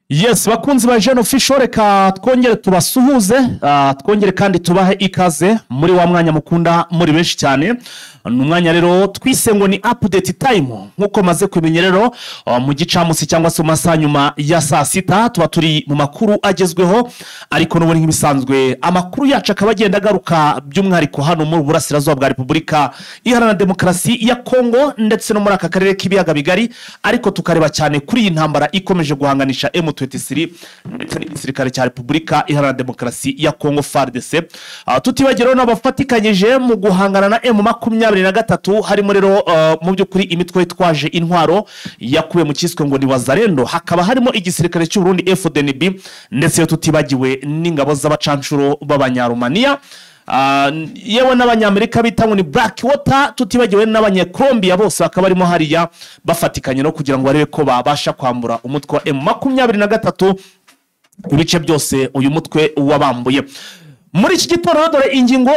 Yes, bakunzi ba Jeune Official reka twongere tubasuhuze, twongere kandi tubahe ikaze muri wa mwanya mukunda muri benshi cyane. Numwanya rero twise ngo ni update time nkuko maze kubimenye rero mu gicamusi cyangwa se masaha nyuma ya saa sita tuba turi mu makuru agezweho, ariko n'ubundi nk'ibisanzwe amakuru yacu akaba agenda agaruka by'umwihariko hano mu burasirazuba bwa Repubulika Iharanira Demokarasi ya Kongo ndetse no muri aka karere k'ibiyaga bigari, ariko tukareba cyane kuri iyi ntambara ikomeje guhanganisha M23 ndetse n'igisirikare cya Repubulika Iharanira Demokarasi ya Kongo FARDC. Tutibageraho n'abafatikanyije mu guhangana na M23 harimo rero mu by'ukuri imitwe yitwaje intwaro yakuwe mu cyiswe ngo ni Wazalendo, hakaba harimo igisirikare cy'u Burundi FDNB ndetse tutibagiwe n'ingabo z'abacancuro b'Abanyarumaniya, yewe n'Abanyamerika bita ngo ni Blackwater, tutibagiwe n'Abanyecolombia, bose bakaba barimo hariya bafatikanye no kugira ngo barebe ko babasha kwambura umutwe wa M23 ibice byose uyu mutwe wabambuye. Muri iki gitondo dore ingingo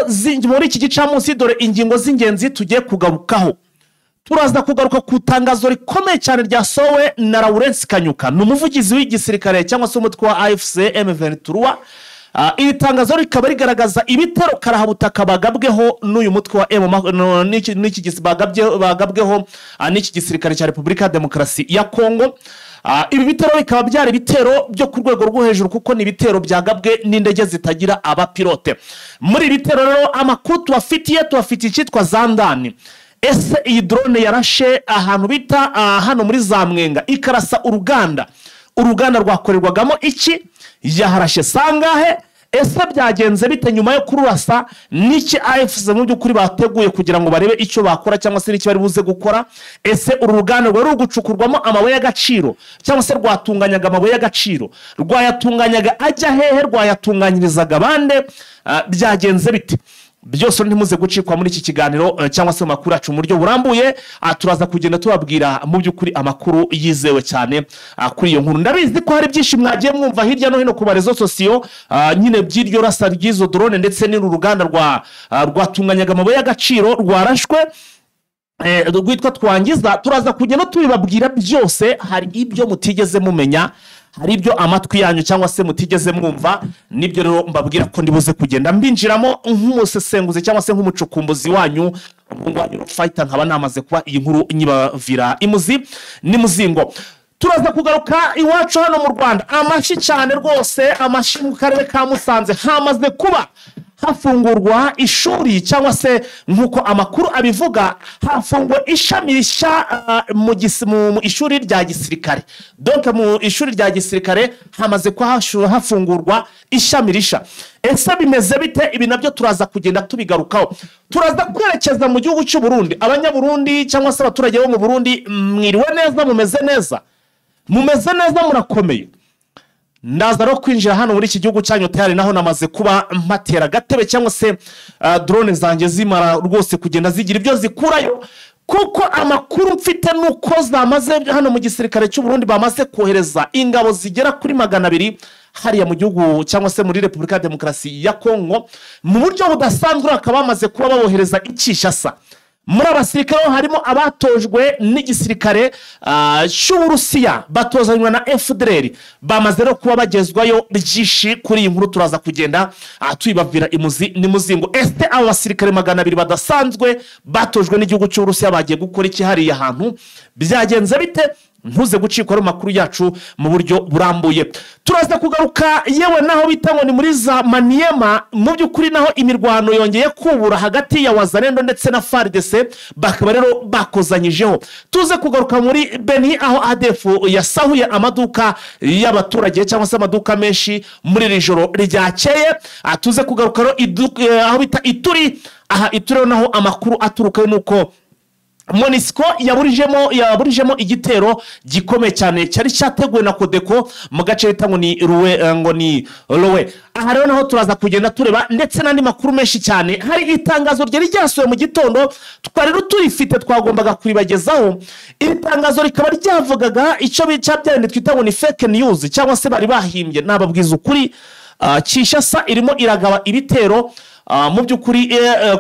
muri iki gicamunsi dore ingingo z'ingenzi tugiye kugarukaho. Turaza kugaruka ku tangazo rikomeye cyane ryasohowe na Lawrence Kanyuka, n'umuvugizi w'igisirikare cyangwa se umutwe wa AFC M23. Iri tangazo rikaba rigaragaza ibitero karahabutaka bagabweho n'uyu mutwe wa bagabweho n'iki gisirikare cya Repubulika ya Demokarasi ya Kongo. Ibi bitero bikaba byari bitero byo ku rwego rwo hejuru kuko ni bitero byagabwe n'indege zitagira abapilote. Muri bitero rero amakuru tubafitiye cyitwa Zandani. Ese iyi drone yarashe ahantu bita hano muri za Mwenga ikarasa uruganda rwakorerwagamo iki, yaharashe sangahe, ese byagenze bite nyuma yo kururasa, niki AFC mu by'ukuri bateguye kugira ngo barebe icyo bakora cyangwa se niki bari buze gukora. Ese uru ruganda rwari rugucukurwamo amabuye y'agaciro cyangwa se rwatunganyaga amabuye y'agaciro, rwayatunganyaga ajya hehe, rwayatunganyirizaga bande, byagenze bite? Byose ntimuze gucikwa muri iki kiganiro cyangwa se makuru yacu mu buryo burambuye. Turaza kugenda tubabwira mu by'ukuri amakuru yizewe cyane kuri iyo nkuru. Ndabizi ko hari byinshi mwagiye mwumva hirya no hino ku barezo sosiyo nyine by'iryo rasa ry'izo drone ndetse n'uru ruganda rwatunganyaga amabuye y'agaciro rwarashwe rwitwa Twangiza. Turaza kugenda tubibabwira byose. Hari ibyo mutigeze mumenya, hari ibyo amatwi yanyu cyangwa se mutigeze mwumva, nibyo rero mbabwira ko ndibuze kugenda mbinjiramo nk'umusesenguzi cyangwa se nk'umucukumbuzi wanyu fighter. Nkaba namaze kuba iyi nkuru nyibavira imuzi n'imuzingo. Turaza kugaruka iwacu hano mu Rwanda. Amashi cyane rwose, amashi mu karere ka Musanze hamaze kuba hafungurwa ishuri cyangwa se nkuko amakuru abivuga hafungwa ishami rishya mu ishuri rya gisirikare. Donc mu ishuri rya gisirikare hamaze kwa hafungurwa ishami risha. Ese bimeze bite? Ibi nabyo turaza kugenda tubigarukaho. Turaza kwerekeza mu gihugu cy'u Burundi. Abanyaburundi cyangwa se abaturage bo mu Burundi, mwiriwe neza, mumeze neza, murakomeye. Ndaza ro kwinjira hano muri iki gihugu cyanyu tayari naho namaze kuba mpatera gatebe cyangwa se drone zanjye zimara rwose kugenda zigira ibyo zikurayo, kuko amakuru mfite nuko zamaze hano mu gisirikare cy'u Burundi bamaze kohereza ingabo zigera kuri 200 hariya mu gihugu cyangwa se muri Repubulika ya Demokarasi ya Kongo mu buryo budasanzwe. Akaba bamaze kuba babohereza Kinshasa. Muri abasirikare harimo abatojwe n'igisirikare cy'Uburusiya batozanywa na FDLR, bamaze no kuba bagezwayo byinshi kuri iyi nkuru. Turaza kugenda tuyibavira imuzi n'imuzingo. Ese aba basirikare 200 badasanzwe batojwe n'igihugu cy'Uburusiya bagiye gukora iki hariya hantu, byagenze bite? Ntuze gucikwa ari makuru yacu mu buryo burambuye. Turaza kugaruka yewe naho bita ngo ni muri za Maniema, mu by'ukuri naho imirwano yongeye kubura hagati ya Wazalendo ndetse na FARDC, bakaba rero bakozanyijeho. Tuze kugaruka muri Beni aho ADF yasahuye amaduka y'abaturage cyangwa se amaduka menshi muri iri joro ryakeye. Tuze kugaruka rero aho bita Ituri. Aha Ituri naho amakuru aturuka nuko Monisco yaburijemo igitero gikomeye cyane cyari cyateguwe na Kodeko mu gace bita ngo ni Rowe. Aha rero naho turaza kugenda tureba ndetse n'andi makuru menshi cyane. Hari itangazo ryari ryasohoye mu gitondo twari turifite twagombaga kuribagezaho. Iri tangazo rikaba ryavugaga icyo byandi twita ngo ni fake news cyangwa se bari bahimbye. Nababwiza ukuri, Kinshasa irimo iragaba ibitero mu by'ukuri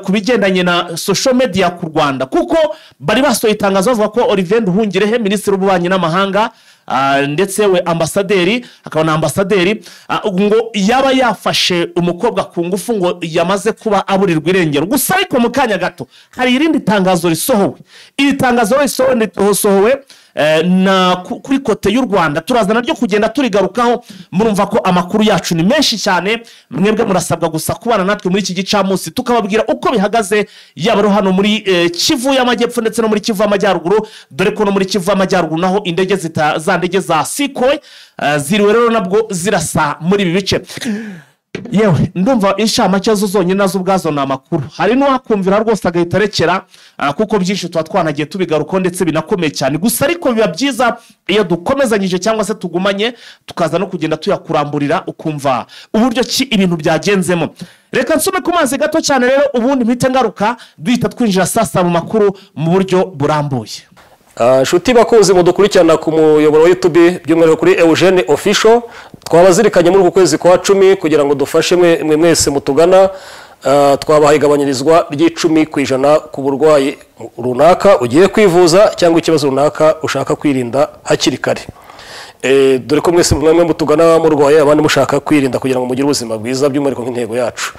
ku bigendanye na social media ku Rwanda, kuko bari basohoye itangazo bavuga ko Olivier Nduhungirehe, minisitiri w'ububanyi n'amahanga ndetse we ambasaderi hakaba na ambasaderi ngo yaba yafashe umukobwa ku ngufu ngo yamaze kuba aburirwa irengero. Gusa ariko mu kanya gato hari irindi tangazo risohowe. Iri tangazo risohowe na kuri kote y'u Rwanda, turaza naryo kugenda turigarukaho. Murumva ko amakuru yacu ni menshi cyane, mwebwe murasabwa gusa kubana natwe muri iki gicamunsi tukababwira uko bihagaze, yaba hano muri Kivu y'Amajyepfo ndetse no muri Kivu y'Amajyaruguru, dore ko no muri Kivu y'Amajyaruguru naho indege za ndege za Sukhoi ziriwe rero nabwo zirasa muri ibi bice. Yewe ndumva inshamake zo zonyine nazo ubwazo na makuru hari no hakumvira rwose agahita rekera, kuko byinshi tuba twanagiye tubigaruko ndetse binakomeye cyane. Gusa ariko biba byiza iyo dukomezanyije cyangwa se tugumanye tukaza no kugenda tuyakuramburira ukumva uburyo ki ibintu byagenzemo. Reka nsome ku mazi gato cyane rero ubundi mpite ngaruka duhita twinjira sasa mu makuru mu buryo burambuye. Shuti bakunzi mudukurikirana ku muyoboro wa YouTube by'umwihariko kuri Eugene Official, twabazirikanye muri uku kwezi kwa 10 kugira ngo dufashe mwe mwese mutugana, twabahaye igabanyirizwa ry'10% ku burwayi runaka ugiye kwivuza cyangwa ikibazo runaka ushaka kwirinda hakiri kare. Dore ko mwese mwe mutugana murwaye abandi mushaka kwirinda kugira ngo mugire ubuzima bwiza by'umwihariko nk'intego yacu.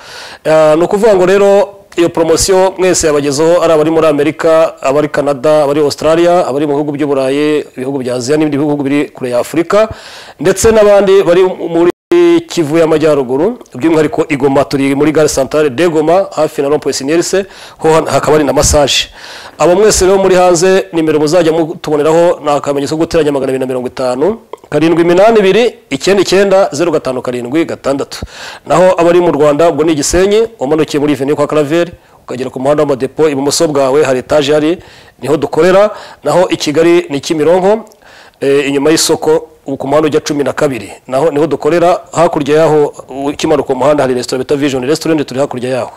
No kuvuga ngo rero iyo promotion mwese yabagezeho ari abari muri Amerika, abari Canada, abari Australia, abari mu bihugu by'Uburayi, ibihugu bya Aziya n'ibindi bihugu biri kure ya Afrika, ndetse n'abandi bari muri Kivu y'Amajyaruguru by'umwihariko Igoma. Turi muri Gare Centrale de Goma hafi na Rond-Point Sinierse, ho hakaba ari na massage. Abo mwese rero muri hanze nimero muzajya mutuboneraho na akamenyetso guteranya 250 782 99 05 naho abari mu Rwanda ubwo ni Gisenyi umanukiye muri Avenue kwa Claver ukagera ku muhanda w'amadepo ibumoso bwawe hari etage hari niho dukorera, naho i Kigali ni Kimironko inyuma y'isoko ku muhanda ujya 12 naho niho dukorera. Hakurya yaho ukimanuka mu muhanda hari restaurant bita Vision Restaurant turi hakurya yaho.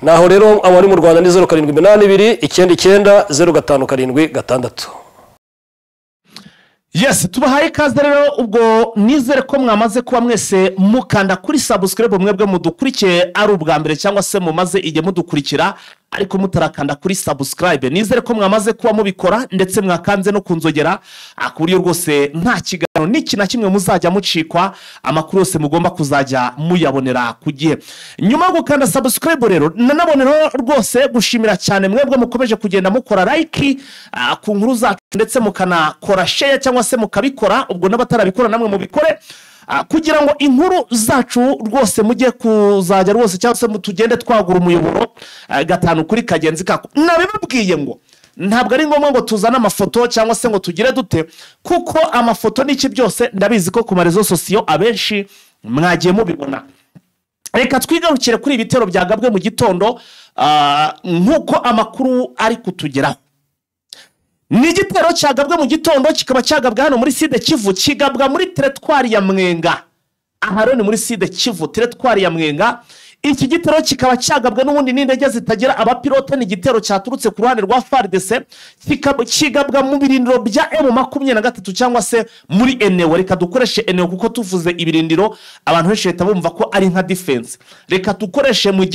Naho rero abari mu Rwanda ni 0782 99 05 Yes, tubahaye kaze rero ubwo nizere ko mwamaze kuba mwese mukanda kuri subscribe mwebwe mudukurikiye ari ubwa mbere cyangwa se mumaze ije mudukurikira ariko mutarakanda kuri subscribe. Nizere ko mwamaze kuba mubikora ndetse mwakanze no kunzogera ku buryo rwose nta kigano n'iki na kimwe muzajya mucikwa, amakuru yose mugomba kuzajya muyabonera ku gihe. Nyuma yo gukanda subscribe rero nanabonero rwose gushimira cyane mwebwe mukomeje kugenda mukora like ku nkuru zacu ndetse mukanakora share cyangwa se mukabikora, ubwo n'abatarabikora namwe mubikore kugira ngo inkuru zacu rwose mujye kuzajya rwose cyangwa se tugende twagura umuyoboro gatanu kuri kagenzi kako. Nabibabwiye ngo ntabwo ari ngombwa ngo tuzane amafoto cyangwa se ngo tugire dute, kuko amafoto n'iki byose ndabizi ko ku marezo sosiyo abenshi mwagiye mubibona. Reka twigarukire kuri ibitero byagabwe mu gitondo nk'uko amakuru ari kutugeraho. Ni igitero cyagabwe mu gitondo kikaba cyagabwa hano muri Sud Kivu, kigabwa muri teritwari ya Mwenga. Aha rero ni muri Sud Kivu teritwari ya Mwenga. Iki gitero kikaba cyagabwe n'ubundi n'indege zitagira abapilote, ni igitero cyaturutse ku ruhande rwa FARDC, kigabwa mu birindiro bya M23 cyangwa se muri Eneo. Reka dukoreshe Eneo kuko tuvuze ibirindiro abantu benshi leta bumva ko ari nka defense. Reka dukoreshe mu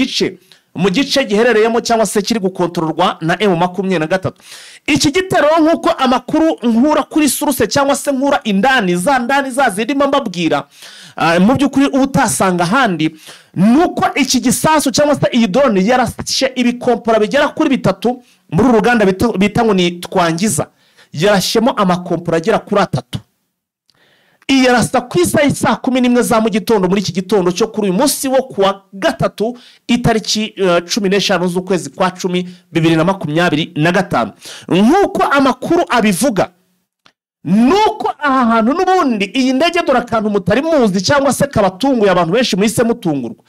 gice giherereyemo cyangwa se kiri gukontororwa na M23. Iki gitero nk'uko amakuru nkura kuri source cyangwa se nkura indani zazirimo mbabwira mu by'ukuri utasanga handi, nuko iki gisasu cyangwa se iyi drone yarashe ibikompora bigera kuri 3 muri uruganda bita ngo ni Twangiza. Yarashemo amakompora agera kuri 3. Iyarasa ku isaha 11 za mu gitondo muri iki gitondo cyo kuri uyu munsi wo kuwa gatatu itariki 15 z'ukwezi kwa 10 2025. Nk'uko amakuru abivuga nuko aha hantu n'ubundi iyi ndege dore akantu mutari muzi cyangwa se kabatunguye abantu benshi muhise mutungurwa.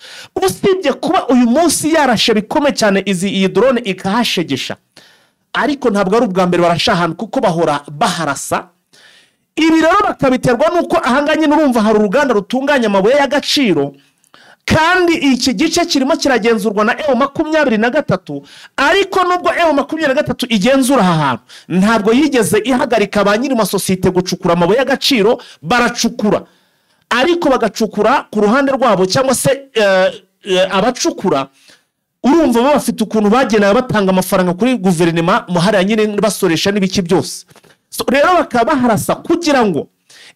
Usibye kuba uyu munsi yarashe bikome cyane iyi drone ikahashegesha, ariko ntabwo ari ubwa mbere barasha ahantu kuko bahora baharasa. Ibi rero bakabiterwa nuko ahanganye n'urumva hari uruganda rutunganya amabuye y'agaciro, kandi iki gice kirimo kiragenzurwa na M23, ariko nubwo M23 igenzura aha hantu ntabwo yigeze ihagarika ba nyiri masosiyete gucukura amabuye y'agaciro. Baracukura ariko bagacukura ku ruhande rwabo cyangwa se abacukura urumva bafite ukuntu bagenaye batanga amafaranga kuri guverinoma muhari nyine basoresha n'ibiki byose. Rero bakaba baharasa kugira ngo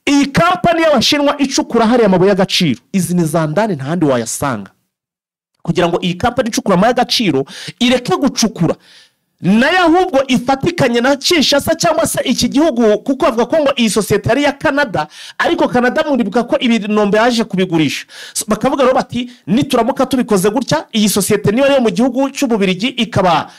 iyi kampani y'abashinwa icukura hariya amabuye y'agaciro, izi ni za ndani nta handi wayasanga. Kugira ngo iyi kampani icukura amabuye y'agaciro ireke gucukura nayo ahubwo ifatikanye na Kinshasa cyangwa se iki gihugu, kuko bavuga ko ngo iyi sosiyete ari ya Canada, ariko Canada muribuka ko ibinombe yaje kubigurisha. Bakavuga rero bati nituramuka tubikoze gutya, iyi sosiyete niba yo mu gihugu cy'Ububirigi ikaba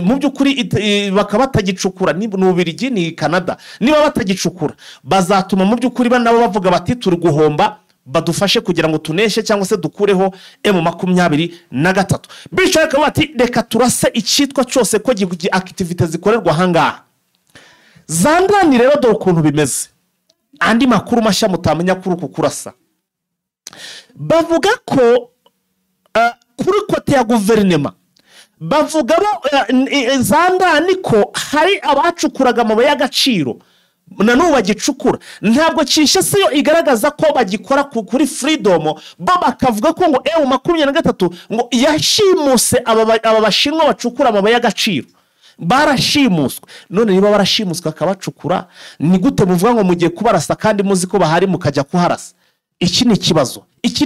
mu by'ukuri bakaba batagicukura, ni Ububirigi ni Canada, niba batagicukura bazatuma mu by'ukuri nabo bavuga bati turi guhomba, badufashe kugira ngo tuneshe cyangwa se dukureho M23. Bityo akaba ati reka turase icyitwa cyose ko activite zikorerwa ahangaha. Zandani rero dore ukuntu bimeze, andi makuru mashya mutamenya kuri uku kurasa. Bavuga ko kuri kote ya guverinema bavuga Zandani ko hari abacukuraga amabuye y'agaciro na n'ubu bagicukura. Ntabwo Kinshasa yo igaragaza ko bagikora kuri Freedom, bo bakavuga ko ngo M23 ngo yashimuse aba bashinwa bacukura amabuye y'agaciro, barashimuswe. None niba barashimuswe akabacukura, ni gute muvuga ngo mugiye kubarasa kandi muzi ko bahari mukajya kuharasa? Iki ni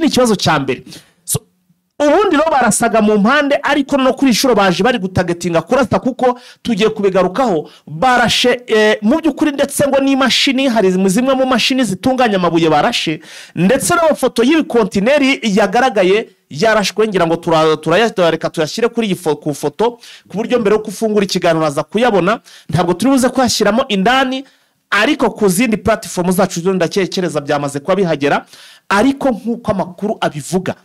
ikibazo cya mbere. Ubundi rero barasaga mu mpande, ariko no kuri ishuro baje bari gutagetinga kurasa, kuko tugiye kubigarukaho. Barashe mu by'ukuri, ndetse ngo n'imashini, hari zimwe mu mashini zitunganya amabuye barashe, ndetse n'amafoto y'ibikontineri yagaragaye yarashwe. Ngira ngo turayareka tuyashyire kuri iyi ku foto, ku buryo mbere yo kufungura ikiganiro aza kuyabona. Ntabwo turi buze kuyashyiramo indani, ariko ku zindi platform zacu ndakekereza byamaze kuba bihagera. Ariko nk'uko amakuru abivuga,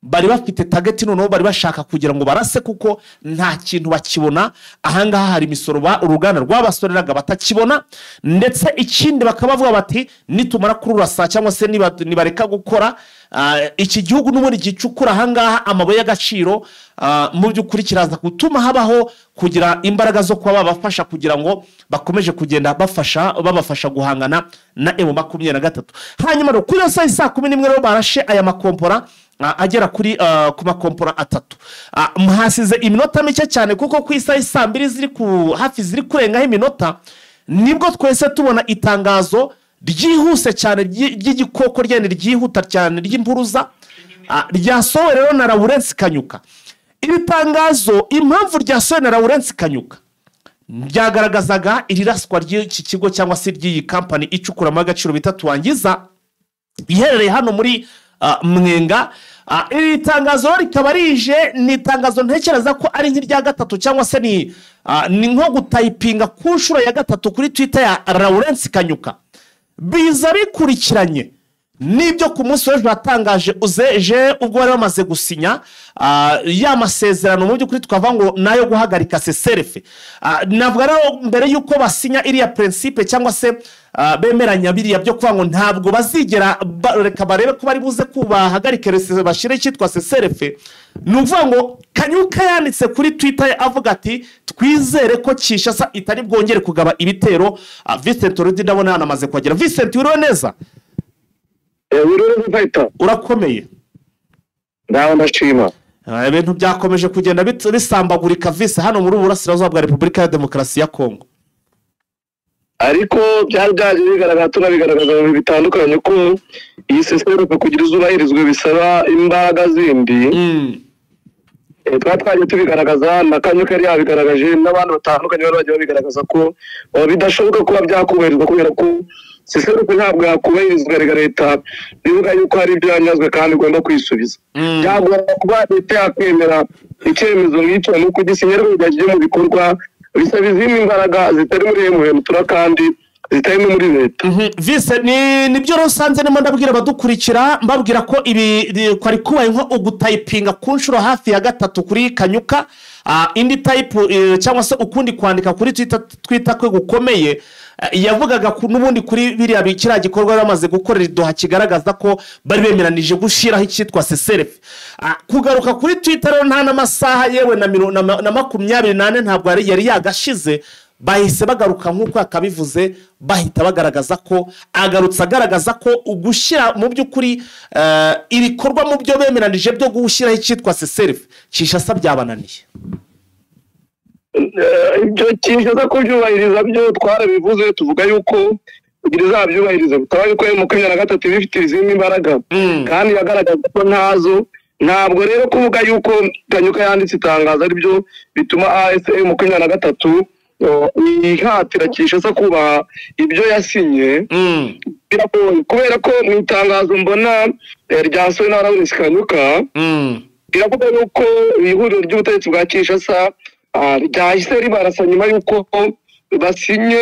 bari bafite target noneho, bari bashaka kugira ngo barase, kuko nta kintu bakibona. Ahangaha hari imisoro uruganda rwabasoreraga batakibona, ndetse ikindi bakabavuga bati nitumara kururasa cyangwa se nibareka gukora iki gihugu n'ubundi gicukura ahangaha amabuye y'agaciro, mu by'ukuri kiraza gutuma habaho kugira imbaraga zo kuba babafasha kugira ngo bakomeje kugenda babafasha guhangana na M23. Hanyuma rero kuri saa 11 rero barashe aya makompora agera kuri ku makompora 3. Muhasize iminota mike cyane, kuko ku isaha 2 ziri hafi ziri kurengaho iminota, nibwo twese tubona itangazo ryihuse cyane ry'igikoko ryene ryihuta cyane ry'impuruza ryasohowe rero na Lawrence Kanyuka. Iri tangazo impamvu ryasohowe na Lawrence Kanyuka byagaragazaga iriraswa ry'iki kigo cyangwa se ry'iyi kampani icukura amagaciro bita Twangiza, iherereye hano muri Mwenga. Iri tangazo rikaba rije, ni itangazo ntekereza ko ari nk'irya gatatu cyangwa se ni nko gutayipinga ku nshuro ya gatatu kuri Twitter ya Lawrence Kanyuka. Biza bikurikiranye nibyo ku munsi w'ejo yatangaje uzeje, ubwo bari bamaze gusinya ya masezerano mu by'ukuri twavuga ngo nayo guhagarika CCRF. Navuga rero mbere yuko basinya iriya principe cyangwa se bemeranya biriya byo kuvuga ngo ntabwo bazigera reka barebe ko bari buze kubahagarike bashire cyitwa CCRF, nuvuga ngo Kanyuka yanditse kuri Twitter avuga ati twizere ko Kinshasa itari bwongere kugaba ibitero. Vincent Rudi ndabona yanamaze kuhagera. Vincent, uriho neza? Urakomeye? Ndaho ndashima. Ibintu byakomeje kugenda bisambagurika vise hano muri Burasirazuba bwa Repubulika ya Demokarasi ya Kongo, ariko byaje bigaragara tunabigaragaza mu bitandukanye ko iyi CCRF kugira izubahirizwe bisaba imbaraga zindi. Twaje tubigaragaza na Kanyuka yari yabigaragaje, n'abantu batandukanye bari bagiye babigaragaza ko bidashoboka kuba byakubahirizwa, kubera ko CCRF ntabwo yakubahirizwa leta bivuga yuko hari byanyazwe kandi igomba kwisubiza. Byagomba kuba leta yakwemera icyemezo nk'icyo nuko gisinyerwa byagiye mu bikorwa, bisaba izindi imbaraga zitari muri M23 kandi zitari muri leta. Vise nibyo rusanze nimo ndabwira abadukurikira, mbabwira ko ibi kwari kubaye nko ugutayipinga ku nshuro hafi ya gatatu kuri Kanyuka. Indi type cyangwa se ukundi kwandika kuri Twitter kwe gukomeye, yavugaga n'ubundi kuri biriya bikira gikorwa bamaze gukorera idoha kigaragaza ko bari bemeranije gushiraho icyitwa CCRF. Kugaruka kuri Twitter rero nta n'amasaha yewe na 28 ntabwo yari yagashize, bahise bagaruka nk'uko akabivuze, bahita bagaragaza ko agaragaza ko ugushyira mu by'ukuri ibikorwa mu byo bemeranije byo gushyiraho icyitwa CCRF Kinshasa byabananiye. Ibyo Kinshasa kubyubahiriza byo twarabivuze, tuvuga yuko kugira izabyubahirize bitaba yuko M23 bifite izindi imbaraga kandi yagaragaza ko ntazo. Ntabwo rero kuvuga yuko Kanyuka yanditse itangazo ari byo bituma AFM M23 ihatira Kinshasa kubaha ibyo yasinye. Biragoye kubera ko mu itangazo mbona ryasohowe na Lawrence Kanyuka biravuga yuko ihuriro ry'ubutegetsi bwa Kinshasa ryahise ribarasa nyuma yuko basinye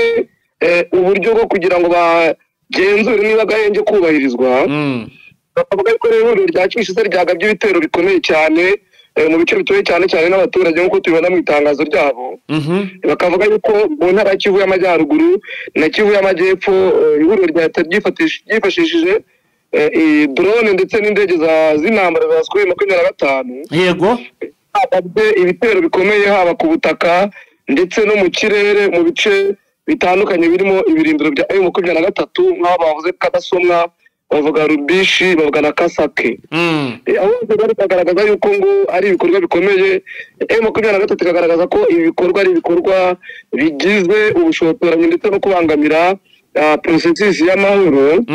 uburyo bwo kugira ngo bagenzure niba agahenge kubahirizwa. Bavuga ko ihuriro rya Kinshasa ryagabye ibitero bikomeye cyane mu bice bituye cyane cyane n'abaturage nk'uko tubibona mu itangazo ryabo. Bakavuga yuko mu ntara ya Kivu y'Amajyaruguru na Kivu y'Amajyepfo ihuriro ryifashishije drone ndetse n'indege z'intambara za Sukhoi 25 yego bagabye ibitero bikomeye haba ku butaka ndetse no mu kirere mu bice bitandukanye birimo ibirindiro bya M23 nk'aho bavuze Kadasomwa, bavuga Rubishi, bavuga na Kasake. Aho bagaragaza yuko ngo ari ibikorwa bikomeye. M23 ikagaragaza ko ibi bikorwa ari ibikorwa bigize ubushotoranyi ndetse no kubangamira processes y'amahoro.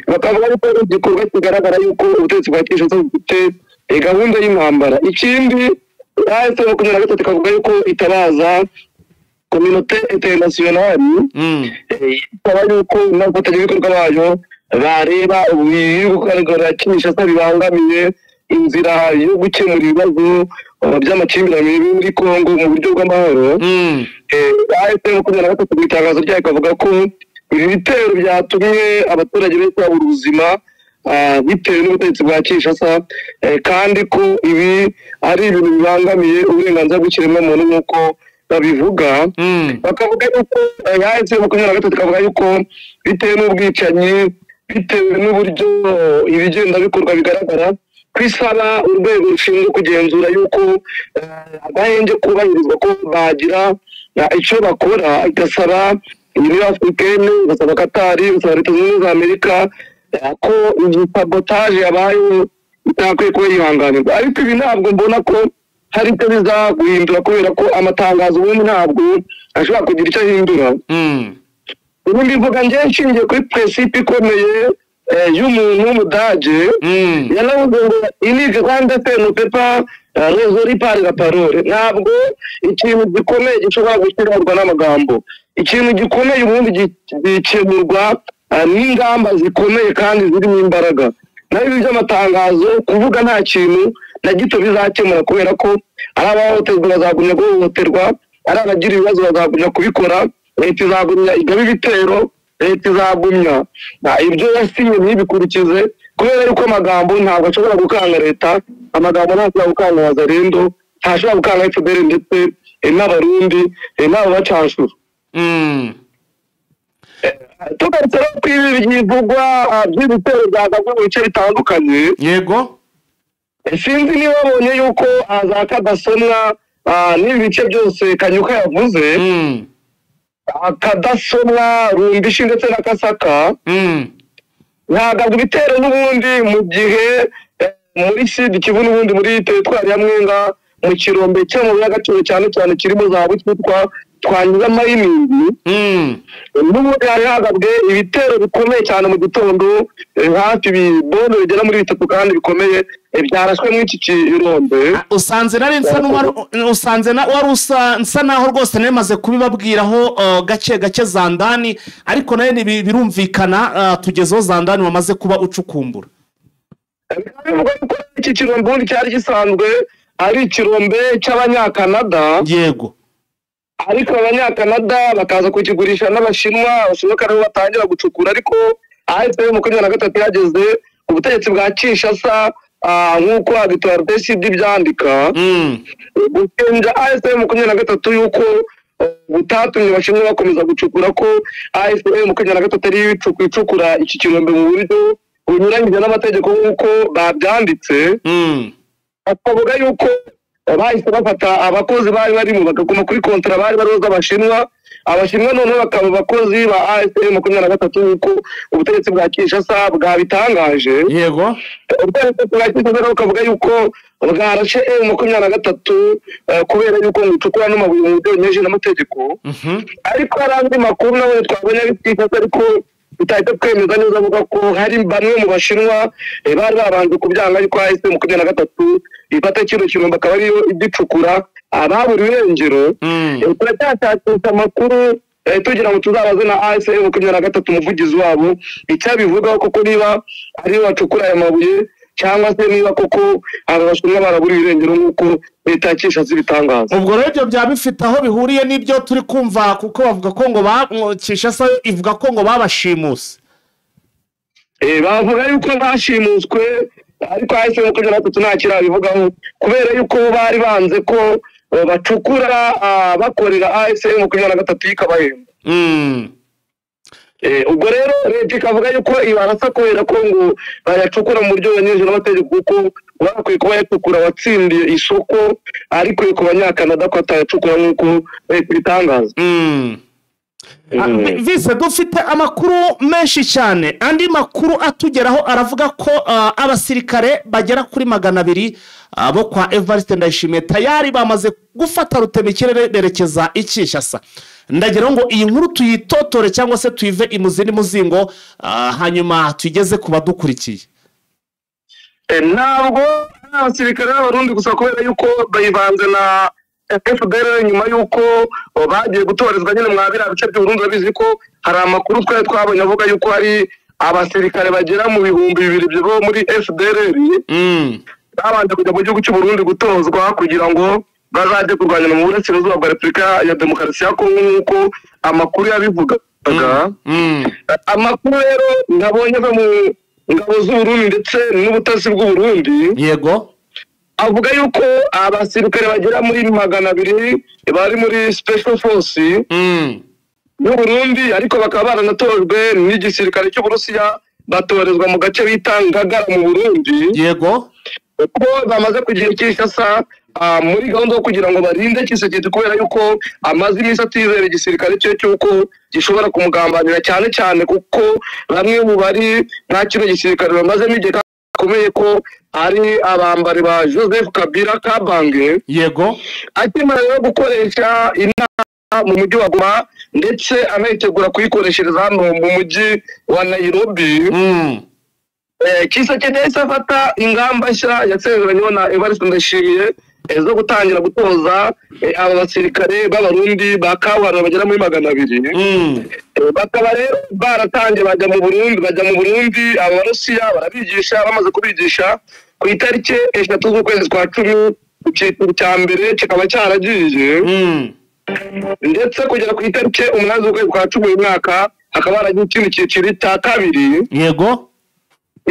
Bakavuga ko igikorwa kigaragara yuko ubutegetsi bwa Kinshasa bufite gahunda y'intambara. Ikindi M23 ikavuga yuko itabaza communauté internationale ikaba yuko n'abafatanyabikorwa bayo bareba ubugaragara Kinshasa bibangamiye inzira yo gukemura ibibazo by'amakimbirane muri Kongo mu buryo bw'amahoro. M23 mu itangazo ryayo ikavuga ko ibi bitero byatumye abaturage benshi babura ubuzima bitewe n'ubutegetsi bwa Kinshasa kandi ko ibi ari ibintu bibangamiye uburenganzira bw'ikiremwamuntu nk'uko babivuga. Bakavuga yuko M23 ikavuga yuko bitewe n'ubwicanyi bitewe n'uburyo ibigenda bikorwa bigaragara kwisaba urwego rushinzwe kugenzura yuko agahenge kubahirizwa ko bagira icyo bakora. Igasaba Union Africaine, igasaba Qatar, igasaba Leta Zunze Ubumwe za Amerika ko iyi sabotage yabaye itakwiye kuba yihanganirwa. Ariko ibi ntabwo mbona ko hari icyo bizaguhindura kubera ko amatangazo ubundi ntabwo ashobora kugira icyo ahindura. Ubundi mvuga njye nshingiye kuri principe ikomeye y'umuntu w'Umudage yanavuze ngo inige kandi no pepa rezori par la parole. Ntabwo ikintu gikomeye gishobora gukemurwa n'amagambo. Ikintu gikomeye ubundi gikemurwa n'ingamba zikomeye kandi zirimo imbaraga. Naho ibi by'amatangazo kuvuga nta kintu na gito bizakemura kubera ko ari abahohoterwa bazagumya guhohoterwa, ari abagira ibibazo bazagumya kubikora. Leta izagumya igaba ibitero, leta izagumya ibyo yasinye ntibikurikize kubera yuko amagambo ntabwo ashobora gukanga leta. Amagambo ntashobora gukanga Wazalendo, ntashobora gukanga FDL ndetse n'abarundi n'abo bacanshura. Tugarutse ku ibi bivugwa by'ibitero byagabwe mu bice bitandukanye. Yego sinzi niba babonye yuko za Kadasomwa n'ibi bice byose Kanyuka yavuze, Kadasomwa, Rumbishi ndetse na Kasaka ntagabwe ibitero n'ubundi mu gihe muri Sud Kivu n'ubundi muri teritwari ya Mwenga mu kirombe cyo mu y'agaciro cyane cyane kirimo zahabu twitwa Twanyuza Mayiningi. N'ubundi hari hagabwe ibitero bikomeye cyane mu gitondo hafi ibibondo bigera muri 3 kandi bikomeye byarashwe muri iki kirombe. Usanze nari nsa naho rwose nemaze kubibabwiraho gake Zandani, ariko nayo birumvikana tugezeho Zandani wamaze kuba ucukumbura. Iki kirombe cyari gisanzwe ari ikirombe cy'Abanyakanada. Yego ariko Abanyakanada bakaza kukigurisha n'Abashinwa. Abashinwa kandi batangira gucukura, ariko AFM 23 yageze ubutegetsi bwa Kinshasa nk'uko Victoire Desidi byandika gukenja AFM 23 yuko butatumye Abashinwa bakomeza gucukura, ko AFM 23 ari icukura iki kirombe mu buryo bunyuranyije n'amategeko nk'uko babyanditse. Akavuga yuko bahise bafata abakozi bari barimo bakaguma kuri kontra bari baroza Abashinwa none bakaba abakozi ba AFM 23 uko ubutegetsi bwa Kinshasa bwabitangaje. Yego ubutegetsi bwa Kinshasa bakavuga yuko bwarashe M23 kubera yuko ngucukura n'amabuye mu buryo bunyeje n'amategeko. Ariko hari andi makuru nawe twabonye bitwifata, ariko tutahita twemeza neza avuga ko hari bamwe mu bashinwa bari babanje kubyanga ariko ahise mu 2023 ifata kino kirombe akaba ariyo igicukura ababura irengero. Turacyashakisha amakuru tugira ngo tuzabaze na ASM 2023 umuvugizi wabo icyabivugaho koko niba ari wacukura aya mabuye cyangwa se niba koko abashinwa barabura irengero nk'uko leta yakisha zibitangaza. Ubwo rero ibyo byaba bifite aho bihuriye n'ibyo turi kumva kuko bavuga ko ngo bakisha ivuga ko ngo babashimuse. Bavuga yuko bashimuswe ariko ASM 2023 nta kirabivugaho kubera yuko bari banze ko bacukura bakorera ASM 2023 ikabahemba. Ubwo rero leta ikavuga yuko ibarasa kubera ko ngo bayacukura mu buryo bunyuranyije n'amategeko kuko bakwiye kuba yacukura watsindiye isoko ariko ku banyakanada ko atayacukura nk'uko leta ibitangaza. Vise dufite amakuru menshi cyane, andi makuru atugeraho aravuga ko abasirikare bagera kuri 200 abo kwa Evariste Ndayishimiye tayari bamaze gufata rutemikirere berekeza Kinshasa. Ndagira ngo iyi nkuru tuyitotore cyangwa se tuyive imuzini muzingo hanyuma tugeze ku badukurikiye. Ntabwo abasirikare b'Abarundi gusa kubera yuko bayivanze na FDR nyuma yuko bagiye gutorezwa nyine mwabira bice by'Uburundi babizi ko hari amakuru twabonye avuga yuko hari abasirikare bagera mu 2000 bo muri FDR babanje kujya mu gihugu cy'u Burundi gutozwa kugira ngo bazaje kurwanya mu burasirazuba bwa Repubulika ya Demokarasi ya Kongo nk'uko amakuru yabivugaga. Amakuru rero ndabonye mu ngabo z'Uburundi ndetse n'ubutasi bw'Uburundi yego avuga yuko abasirikare bagera muri 200 bari muri Special Force y'u Burundi ariko bakaba baranatojwe n'igisirikare cy'u Burusiya batorezwa mu gace bita Ngagara mu Burundi. Yego ko bamaze kugira Kinshasa muri gahunda yo kugira ngo barinde Kisekedi kubera yuko amazi imisi atizera igisirikare cyo cyuko gishobora kumugambanira cyane cyane kuko bamwe mu bari nta kino gisirikare bamaze n'igihe komeye ko ari abambari ba Joseph Kabila Kabange. Yego akimara yo gukoresha inama mu mujyi wa Goma ndetse anayitegura kuyikoreshereza hano mu mujyi wa Nairobi. Kisekedi afata ingamba nshya yasezeranywe na Evariste Ndayishimiye zo gutangira gutoza aba basirikare b'Abarundi bakawara bagera muri 200. Bakaba rero baratangiye bajya mu Burundi Abarusiya barabigisha bamaze kubigisha ku itariki 3 z'ukwezi kwa 10 icyiciro cya mbere kikaba cyaragiye ndetse kugera ku itariki 8 z'ukwezi kwa 10 uyu mwaka hakaba haragiye ikindi cyiciro cya kabiri. Yego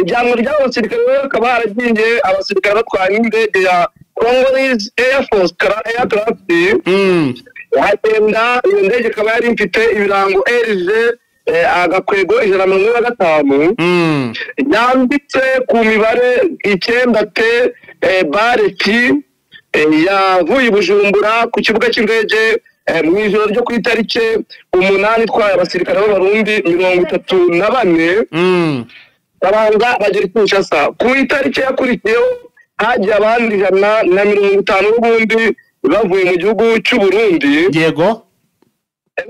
ijambo ry'abasirikare bakaba haragiye abasirikare batwara indege ya Congolese Air Force Aircraft. Hagenda iyo ndege ikaba yari ifite ibirango LG agakwego 155 yanditse ku mibare 9T bareti yavuye i Bujumbura ku kibuga cy'indege mu ijoro ryo ku itariki 8 itwaye abasirikare b'Abarundi 34 baranga bagera Kinshasa. Ku itariki yakurikiyeho hagiye abandi 150 n'ubundi bavuye mu gihugu cy'u Burundi. Yego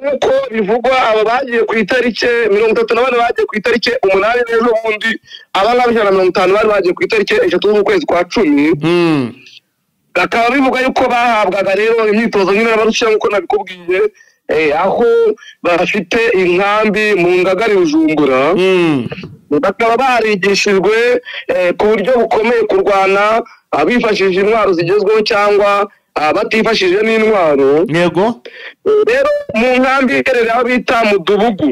nuko bivugwa aba bagiye ku itariki 34 bagiye ku itariki 8 n'ejo bundi abana 150 bari bagiye ku itariki 3 z'ukwezi kwa 10. Bakaba bivuga yuko bahabwaga rero imyitozo nyine n'abarusha nkuko nabikubwiye aho bafite inkambi mu Ngagara Bujumbura. Bakaba barigishijwe ku buryo bukomeye kurwana abifashishije intwaro zigezweho cyangwa batifashije n'intwaro. Yego rero mu nkambi iherereye aho bita Mudubugu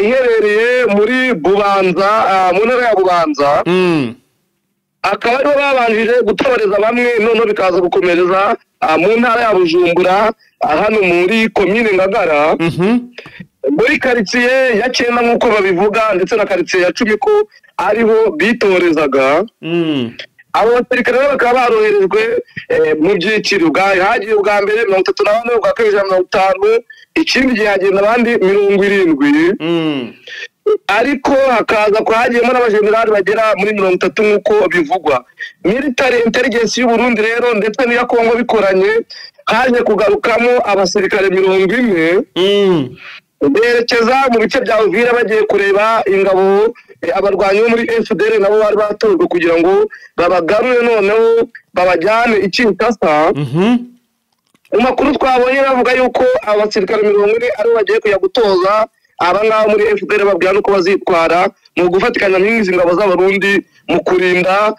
iherereye muri Bubanza mu ntara ya Bubanza. Akaba ariho babanjije gutoreza bamwe none bikaza gukomereza mu ntara ya Bujumbura hano muri komine Ngagara. Muri karitsiye ya Cyenda nk'uko babivuga ndetse na karitsiye ya Cumi ko ariho bitorezaga. Abo basirikare bakaba baroherejwe mu byiciro hagiye ubwa mbere 34 ubwa kabiri 50 ikindi gihe hagenda abandi 70 ariko hakaza ko hagiyemo n'abajenerali bagera muri 30 nk'uko bivugwa. Military intelligence y'u Burundi rero ndetse n'iya Kongo bikoranye haje kugarukamo abasirikare 40 berekeza mu bice bya Uvira bagiye kureba ingabo abarwanyi bo muri FDL nabo bari batojwe kugira ngo babagarure noneho babajyane Kinshasa. Umakuru twabonye bavuga yuko abasirikare 40 ari bagiye kujya gutoza abangaba muri FDL babwira nuko bazitwara mu gufatikanya n'ingizi ngabo z'abarundi mu kurinda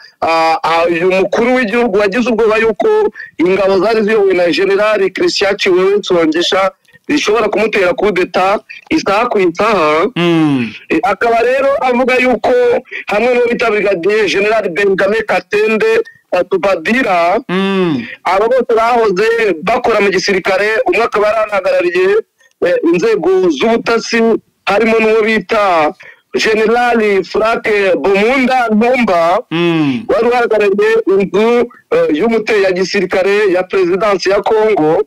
uyu mukuru w'igihugu wagize ubwoba yuko ingabo zari ziyobowe na General Christian Chiwewe Nsongesha zishobora kumutera kudeta isaha ku isaha. Akaba rero avuga yuko hamwe no bita Brigadier General Benjamin Katende Tubadira abo bose bahoze bakora mu gisirikare, umwe akaba yarahagarariye inzego z'ubutasi harimo n'uwo bita General Frank Bomunda Ntomba wari uhagarariye inzu y'umuteye ya gisirikare ya Presidence ya Congo.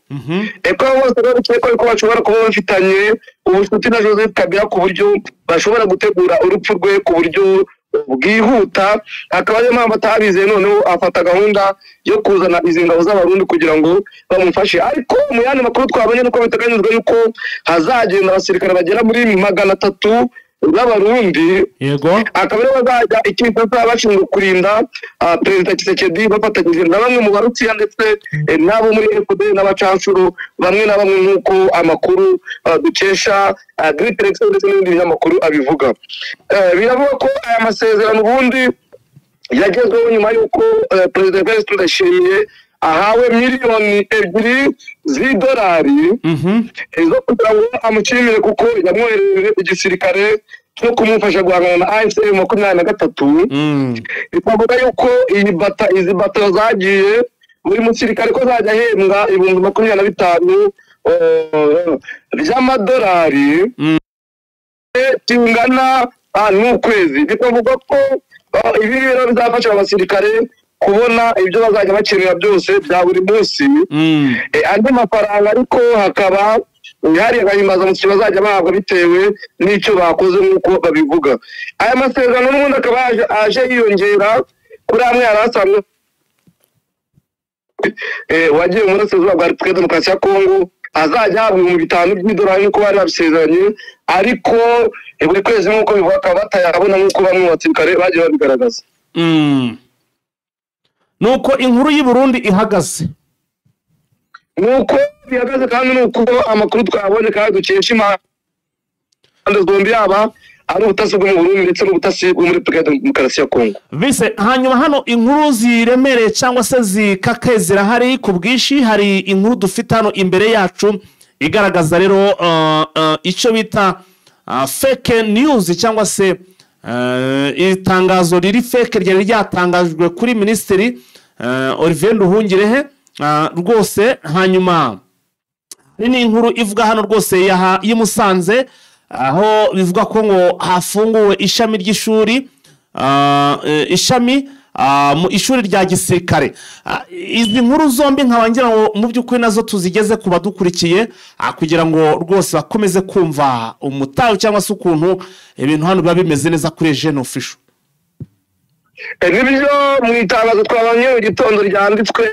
Eko bose rero ko bashobora kuba bafitanye ubucuti na Joseph Kabila ku buryo bashobora gutegura urupfu rwe ku buryo bwihuta. Akaba ariyo mpamvu atabize noneho afata gahunda yo kuzana izi ngabo z'abarundi kugira ngo bamufashe. Ariko mu yandi makuru twabonye nuko biteganyijwe yuko hazagenda abasirikare bagera muri 300 b'abarundi. Yego. Akaba rero bazajya Kinshasa bashinzwe kurinda Perezida Tshisekedi bafatanyije na bamwe mu Barusiya ndetse nabo muri FDL n'abacancuro bamwe na bamwe nk'uko amakuru dukesha Great Rex ndetse n'ibindi binyamakuru abivuga. Biravuga ko aya masezerano ubundi yagezweho nyuma y'uko Perezida Evariste Ndayishimiye ahawe miliyoni 2 z'idolari zo kugira ngo amushimire kuko yamwoherereje igisirikare cyo kumufasha guhangana na AFC 23. Bikavuga yuko izi bato zagiye buri musirikare ko zajya hembwa 25,000 by'amadolari tingana n'ukwezi. Bikavuga ko ibi rero bizafasha abasirikare kubona ibyo bazajya bakenera byose bya buri munsi. Andi mafaranga ariko hakaba hari agahimbaza mu bazajya bahabwa bitewe n'icyo bakoze nk'uko babivuga. Aya masezerano n'ubundi akaba aje yiyongera kuri amwe yarasanzwe wagiye mu burasirazuba bwa Repubulika Demokarasi ya Kongo azajya ahabwa $5,000 nk'uko bari babisezeranye, ariko buri kwezi nk'uko bivuga akaba batayabona nk'uko bamwe mu basirikare bagiye babigaragaza. Nuko inkuru y'u Burundi ihagaze. Nuko bihagaze kandi nuko amakuru twabonye kandi dukesha impande zombi yaba ari ubutasi bwo mu Burundi ndetse n'ubutasi bwo muri Repubulika Demokarasi ya Kongo. Bise hanyuma hano inkuru ziremereye cyangwa se zikakaye zirahari ku bwishi. Hari inkuru dufite hano imbere yacu igaragaza rero icyo bita fake news cyangwa se itangazo riri fake ryari ryatangajwe kuri Minisitiri Olivier Nduhungirehe rwose. Hanyuma ni inkuru ivuga hano rwose y'Imusanze aho bivuga ko ngo hafunguwe ishami ry'ishuri mu ishuri rya gisirikare. Izi nkuru zombi nkabangira ngo mu by'ukuri nazo tuzigeze kuba dukurikiye kugira ngo rwose bakomeze kumva umutayo cyangwa se ukuntu ibintu hano biba bimeze neza kuri Jeune Official. Nibyo mu itangazo twabonye mu gitondo ryanditswe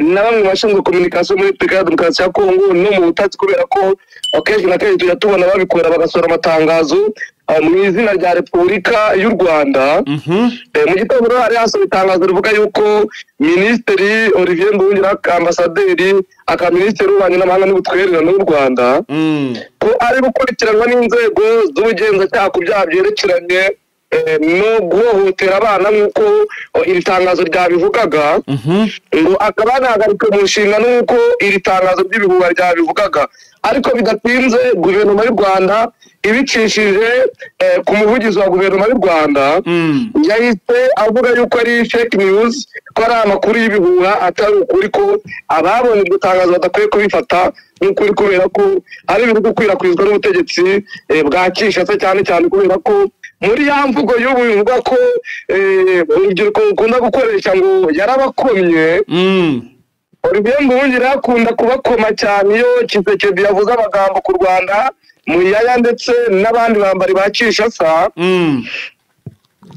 na bamwe bashinzwe communication muri Repubulika Demokarasi ya Kongo no mu butasi, kubera ko akenshi na kenshi tujya tubona babikora bagasora amatangazo mu izina rya Repubulika y'u Rwanda. Mu gitondo hari hasohoye itangazo rivuga yuko Minisitiri Olivier Nduhungirehe ambasaderi Minisitiri w'Ububanyi n'Amahanga n'Ubutwererane n'u Rwanda ko ari gukurikiranwa n'inzego z'ubugenzacyaha ku byaha byerekeranye no guhohotera abana nk'uko iri tangazo ryabivugaga, ngo akaba yanahagaritswe mu nshingano nk'uko iri tangazo ry'ibihuha ryabivugaga. Ariko bidatinze guverinoma y'u Rwanda ibicishije ku muvugizi wa guverinoma y'u Rwanda yahise avuga yuko ari fake news, ko ari amakuru y'ibihuha atari ukuri, ko ababonye iryo tangazo badakwiye kubifata nk'ukuri kubera ko ari ibintu gukwirakwizwa n'ubutegetsi bwa Kinshasa, cyane cyane kubera ko muri ya mvugo y'ubu bivuga ko urubyiruko rukunda gukoresha ngo yarabakomye. Olivier Nduhungirehe akunda kubakoma cyane iyo Tshisekedi yavuze amagambo ku Rwanda mu yaya ndetse n'abandi bambari ba Kinshasa.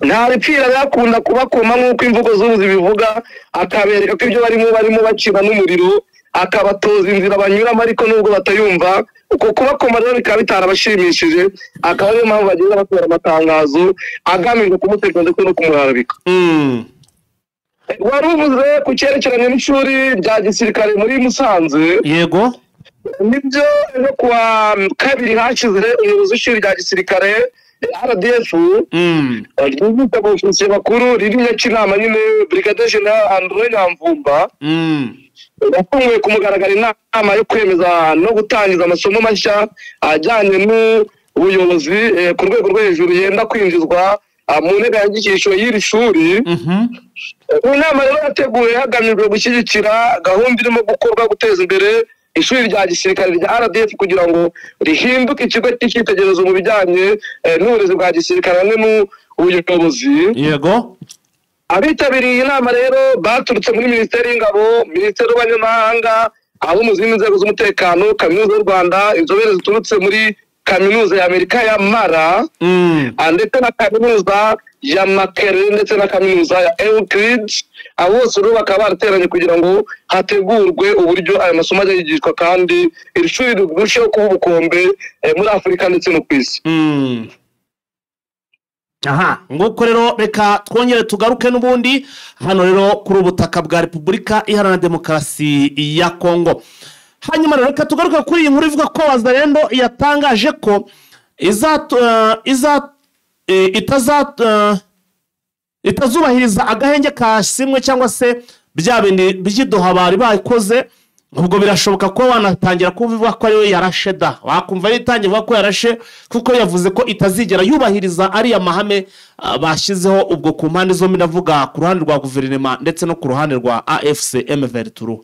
Nta ripfira yakunda kubakoma nk'uko imvugo z'ubu zibivuga, akabereka ko ibyo barimo bakina n'umuriro, akabatoza inzira banyuramo, ariko nubwo batayumva uko kubakoma rero bikaba bitarabashimishije, akaba ariyo mpamvu bagenda batora amatangazo agamije kumutega ndetse no kumuharabika. Wari uvuze ku cyerekeranye n'ishuri rya gisirikare muri Musanze. Yego. Nibyo, no kuwa kabiri hashize umuyobozi w'ishuri rya gisirikare RDF ryita mu ofisiye bakuru riri Nyakinama nyine Brigadier General André Nyamvumba yafunguye ku mugaragaro inama yo kwemeza no gutangiza amasomo mashya ajyanye n'ubuyobozi ku rwego rwo hejuru yenda kwinjizwa mu nteganyanyigisho y'iri shuri. Inama rero yateguye hagamijwe gushyigikira gahunda irimo gukorwa guteza imbere ishuri rya gisirikare rya RDF kugira ngo rihinduke ikigo cy'icyitegererezo mu bijyanye n'uburezi bwa gisirikare hamwe n'ubuyobozi. Yego. Abitabiriye inama rero baturutse muri Minisiteri y'Ingabo, Minisiteri y'Abanyamahanga, abo mu zindi nzego z'umutekano, Kaminuza y'u Rwanda, inzobere ziturutse muri Kaminuza ya Amerika ya Mara, ndetse na Kaminuza ya Makerere ndetse na Kaminuza ya Euclid. Abo bose rero bakaba barateranye kugira ngo hategurwe uburyo aya masomo ajya yigishwa kandi iri shuri rirusheho kuba ubukombe muri Afurika ndetse no ku isi. Aha, nguko rero reka twongere tugaruke n'ubundi hano rero kuri ubutaka bwa Repubulika Iharanira Demokarasi ya Kongo. Hanyuma rero reka tugaruke kuri iyi nkuru ivuga ko Wazalendo yatangaje ko itazubahiriza agahenge kasimwe cyangwa se bya bindi by'idoha bari bayikoze. Ubwo birashoboka ko wanatangira kuvuga ko ariwe yarashe da, wakumva yitangira ko yarashe kuko yavuze ko itazigera yubahiriza ariya mahame bashyizeho ubwo ku mpande zombi, ndavuga ku ruhande rwa guverinoma ndetse no ku ruhande rwa AFC M23.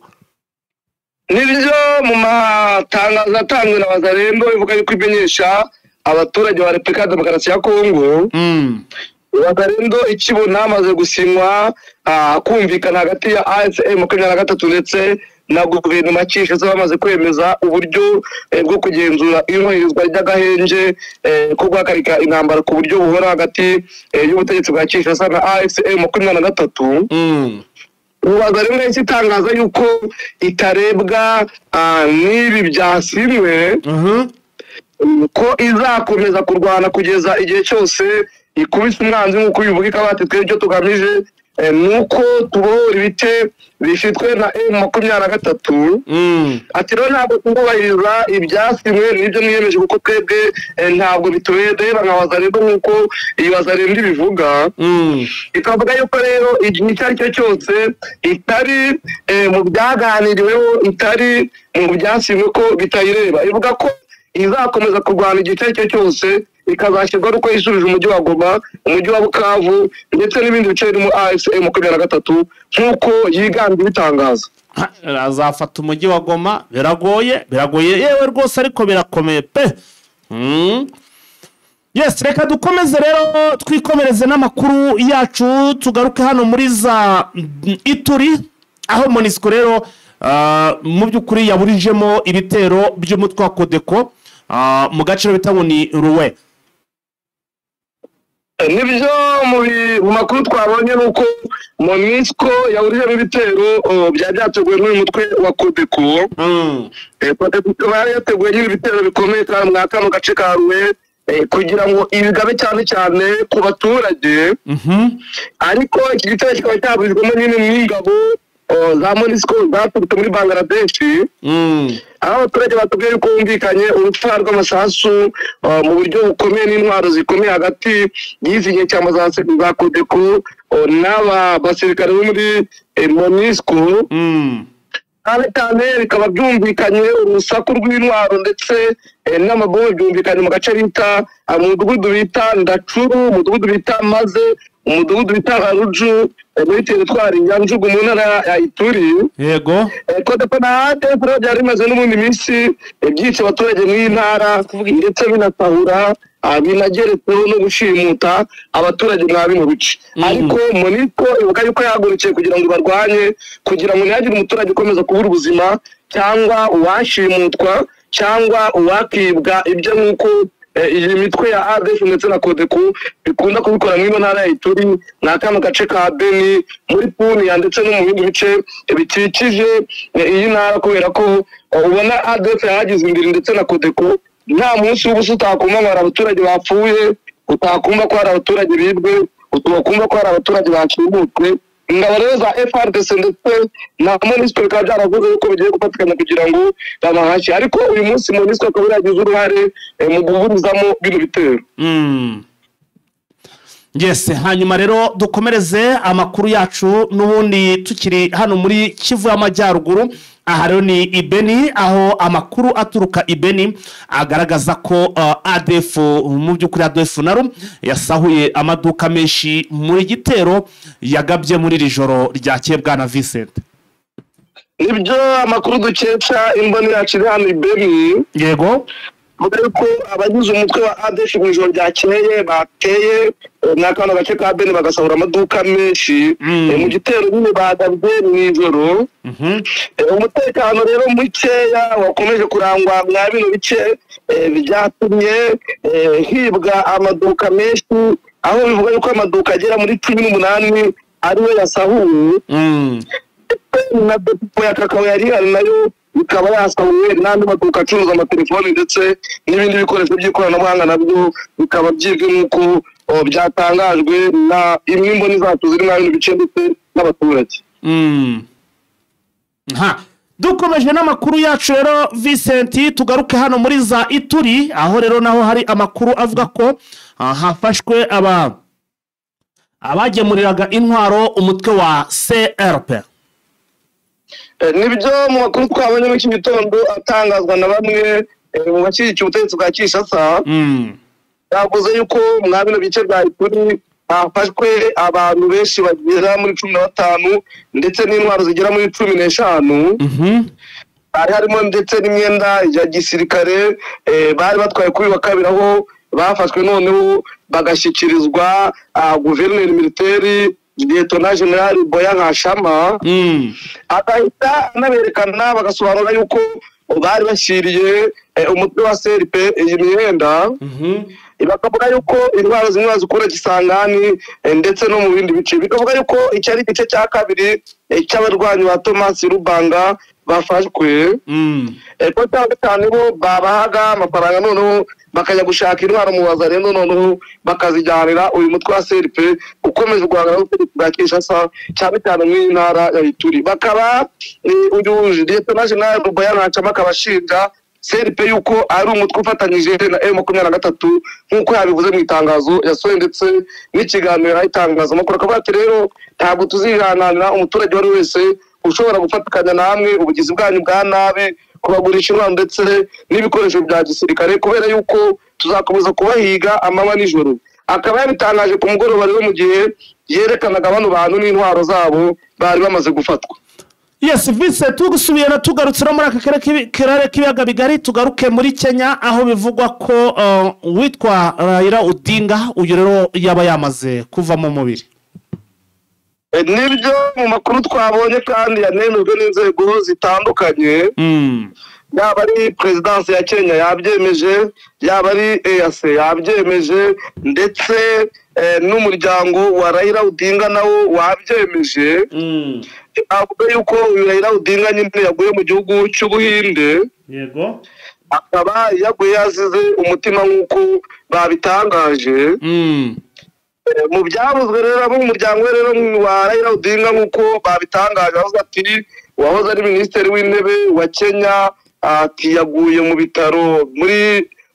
Nibyo mu matangazo atanzwe na Wazalendo ivuga yuko imenyesha abaturage ba Repubulika Demokarasi ya Kongo. Wazalendo ikibona amaze gusinywa kumvikana hagati ya AFM 23 ndetse na guverinoma cyishize bamaze kwemeza uburyo bwo kugenzura iyoherezwa ry'agahenge ko guhagarika intambara ku buryo buhora hagati y'ubutegetsi bwa Kinshasa na AFM 23. Wazalendo yahise itangaza yuko itarebwa n'ibi byasinywe, ko izakomeza kurwana kugeza igihe cyose ikubise umwanzi nk'uko bivuga. Ikabati twe icyo tugamije nuko tubohora ibite bifitwe na M23. Ati rero ntabwo tubahiriza ibyasinywe n'ibyo niyemeje kuko twebwe ntabwo bitureba nka Wazalendo nk'uko iyi Wazalendo bivuga. Ikavuga yuko rero igihe icyo ari cyo cyose itari mu byaganiriweho, itari mu byasinywe ko bitayireba. Ivuga ko izakomeza kurwana igihe icyo ari cyo cyose, ikazashyirwa uko yisubije umujyi wa Goma, umujyi wa Bukavu ndetse n'ibindi bice birimo AFM 23 nk'uko yigambye bitangaza. Azafata umujyi wa Goma, biragoye yewe rwose, ariko birakomeye pe. Yes, reka dukomeze rero twikomereze n'amakuru yacu, tugaruke hano muri za Ituri aho MONUSCO rero mu by'ukuri yaburijemo ibitero by'umutwe wa Kodeko mu gace bita ngo ni Ruwe. Nibyo mu makuru twabonye nuko MONUSCO yaburijemo ibitero byateguwe n'uyu mutwe wa Kodeko. Kodeko yari yateguye n'ibitero bikomeye kandi mu kano gace ka Ruwe kugira ngo ibigabe cyane cyane ku baturage. Ariko iki gitero kikaba cyaburijwemo nyine n'ingabo za MONUSCO zaturutse muri Bangladesh. Aho abaturage batubwiye ko humvikanye urupfu rw'amasasu mu buryo bukomeye n'intwaro zikomeye hagati y'izi nyeshyamba za Kodeko n'aba basirikare bo muri MONUSCO. Cyane bikaba byumvikanye urusaku rw'intwaro ndetse n'amabombe byumvikanye mu gace bita mu mudugudu bita Ndacuru, umudugudu bita Maze, umudugudu bita Ruju muri teritwari ya Njugu mu ntara ya Ituri. Yego. Kodeko na ADF byari bimaze n'ubundi minsi byica abaturage mu ntara ndetse binatahura binageretseho no gushimuta abaturage mwabi mu bice. Ariko MONUSCO ivuga yuko yahagurukiye kugira ngo barwanye, kugira ngo ntihagire umuturage ukomeza kubura ubuzima cyangwa uwashimutwa cyangwa uwakibwa ibyo nk'uko iyi mitwe ya ADF ndetse na Codeco bikunda kubikora mu ntara ya Ituri na kano gace ka Beni muri Punia ndetse no mu bindi bice bikikije iyi ntara, kubera ko ubona ADF yagize imbere ndetse na Codeco nta munsi w'ubusa utakumva ngo hari abaturage bapfuye, utakumva ko hari abaturage bibwe, utakumva ko hari abaturage bacibutse. Ingabo rero za FARDC ndetse na MONUSCO bikaba byaravuze ko bigiye gufatikanya kugira ngo babahashye, ariko uyu munsi MONUSCO akaba yagize uruhare mu guhurizamo bino bitero. Yes, hanyuma rero dukomereze amakuru yacu n'ubundi tukiri hano muri Kivu y'Amajyaruguru. Aha rero ni Ibeni, aho amakuru aturuka Ibeni agaragaza ko ADF mu by'ukuri ADF naru yasahuye amaduka menshi muri gitero yagabye muri rijoro ryakeye bwana Vincent. Nibyo amakuru dukesha imboni yacu hano Ibeni. Yego. Ko abagize umutwe wa ADF mu ijoro ryakeye bateye n'akana gace ka Beni bagasahura amaduka menshi mu gitero nyine bagabye mu ijoro. Umutekano rero mukeya wakomeje kurangwa mwa bino bice byatumye hibwa amaduka menshi, aho bivuga yuko amaduka agera muri 18 ariwe yasahuye. Na depo ya kakao yari ari nayo ikaba yasahuye, n'andi maduka acuruza amatelefoni ndetse n'ibindi bikoresho by'ikoranabuhanga nabyo bikaba byibwe nk'uko byatangajwe na imwe mboni zacu ziri muri bice ndetse n'abaturage. Dukomeje n'amakuru yacu rero Vincent, tugaruke hano muri za Ituri, aho rero naho hari amakuru avuga ko hafashwe abagemuriraga intwaro umutwe wa CRP. Nibyo mu makuru twabonye mu gitondo atangazwa na bamwe mu bashyigikiye ubutegetsi bwa Kinshasa, yavuze yuko mwa bino bice bya Ituri hafashwe abantu benshi bagera muri 15 ndetse n'intwaro zigera muri 15. Hari harimo ndetse n'imyenda ya gisirikare bari batwaye kuri wa kabiri, aho bafashwe noneho bagashyikirizwa guverineri militaire Lieutenant General Boya Nkashama. Agahita anaberekana bagasobanura yuko bari bashyiriye umutwe wa CRP iyi myenda. Bakavuga yuko intwaro zimwe zikora Kisangani ndetse no mu bindi bice. Bikavuga yuko icyari igice cya kabiri cy'abarwanyi ba Thomas Rubanga bafashwe. Ko cyane bo babahaga amafaranga noneho bakajya gushaka intwaro mu bazarendo noneho bakazijyanira uyu mutwe wa CRP ukomeje guhangana n'ubutegetsi bwa Kinshasa cyane cyane mu ntara ya Ituri. Bakaba uyu Lieutenant General Boya Nkashama akabashinja CRP yuko ari umutwe ufatanyije na M23 nk'uko yabivuze mu itangazo yasohoye ndetse n'ikiganiro y'itangazamakuru. Akavuga ati rero ntabwo tuzihananira umuturage wari wese ushobora gufatikanya namwe ubugizi bwanyu bwa nabi, kubagurisha intwaro ndetse n'ibikoresho bya gisirikare, kubera yuko tuzakomeza kubahiga amanywa n'ijoro. Akaba yabitangaje ku mugoroba rero mu gihe yerekanaga bano bantu n'intwaro zabo bari bamaze gufatwa. Yes, Vincent, tugusubiye na tugarutse muri aka karere k'ibiyaga bigari, tugaruke muri Kenya aho bivugwa ko witwa Raila Odinga uyu rero yaba yamaze kuva mu mubiri. Nibyo mu makuru twabonye kandi yanemejwe n'inzego zitandukanye. Yaba ari Presidence ya Kenya yabyemeje, yaba ari EAC yabyemeje, ndetse n'umuryango wa Raila Odinga nawo wabyemeje. Avuga yuko Raila Odinga nyine yaguye mu gihugu cy'Ubuhinde. Yego. Akaba yaguye yazize umutima nk'uko babitangaje. Mu byavuzwe rero abo mu muryango rero wa Raila Odinga nk'uko babitangaje, avuga ati wahoze ari minisitiri w'intebe wa Kenya ati yaguye mu bitaro mu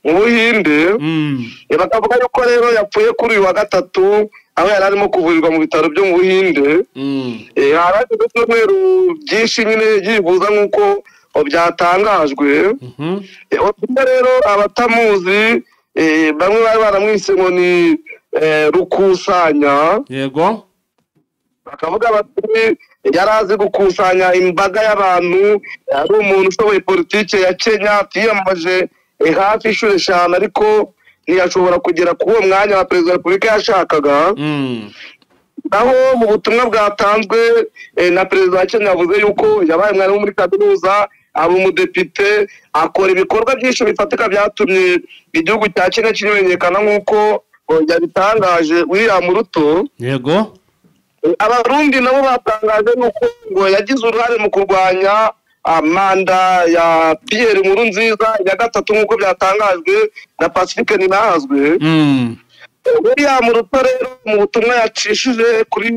Buhinde. Bakavuga yuko rero yapfuye kuri uyu wa gatatu aho yari arimo kuvurirwa mu bitaro byo mu Buhinde. Hari ibyumweru byinshi nyine yivuza nk'uko byatangajwe. Odinga rero abatamuzi bamwe bari baramwise ngo ni rukusanya. Yego. Bakavuga bati yari azi gukusanya imbaga y'abantu, ari umuntu ushoboye politike ya Kenya, tiyamaje hafi 5 ariko ntiyashobora kugera ku uwo mwanya wa perezida wa Repubulika yashakaga. Naho mu butumwa bwatanzwe na perezida wa Kenya yavuze yuko yabaye mwarimu muri kaminuza, aba umudepite akora ibikorwa byinshi bifatika byatumye igihugu cya Kenya kimenyekana nk'uko yabitangaje William Ruto. yego Abarundi nabo batangaje nuko ngo yagize uruhare mu kurwanya manda ya Pierre Nkurunziza ya gatatu nk'uko byatangajwe na Pacifique Ninahazwe. William Ruto rero mu butumwa yacishije kuri